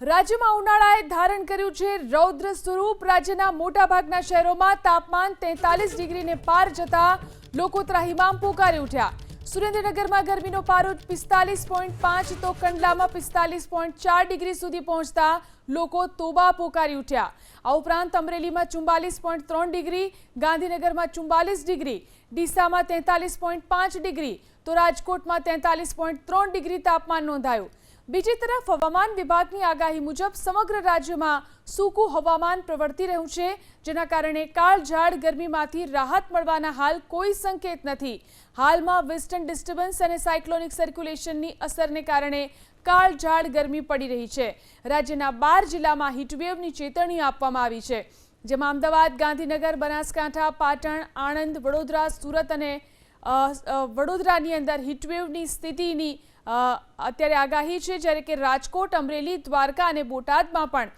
રાજ્યમાં ઉનાળાએ ધારણ કર્યું છે રૌદ્ર સ્વરૂપ। રાજ્યના મોટાભાગના શહેરોમાં તાપમાન 43 ડિગ્રીને પાર જતા લોકો ત્રાહિમામ પોકારી ઉઠ્યા। સુરેન્દ્રનગરમાં ગરમીનો પારો 45.5 તો કંડલામાં 45.4 ડિગ્રી સુધી પહોંચતા લોકો તોબા પોકારી ઉઠ્યા। આ ઉપરાંત અમરેલીમાં 44.3 ડિગ્રી, ગાંધીનગરમાં 44 ડિગ્રી, ડીસામાં 43.5 ડિગ્રી તો રાજકોટમાં 43.3 ડિગ્રી તાપમાન નોંધાયું। બીજી તરફ હવામાન વિભાગની આગાહી મુજબ સમગ્ર રાજ્યમાં સૂકું હવામાન પ્રવર્તી રહ્યું છે, જેના કારણે કાળઝાળ ગરમીમાંથી રાહત મળવાના હાલ કોઈ સંકેત નથી। હાલમાં વેસ્ટર્ન ડિસ્ટર્બન્સ અને સાયક્લોનિક સર્ક્યુલેશનની અસરને કારણે કાળઝાળ ગરમી પડી રહી છે। રાજ્યના 12 જિલ્લામાં હીટવેવની ચેતવણી આપવામાં આવી છે, જેમાં અમદાવાદ, ગાંધીનગર, બનાસકાંઠા, પાટણ, આણંદ, વડોદરા, સુરત અને વડોદરાની અંદર હીટવેવની સ્થિતિની અત્યારે આગાહી છે, જ્યારે કે રાજકોટ, અમરેલી, દ્વારકા અને બોટાદમાં પણ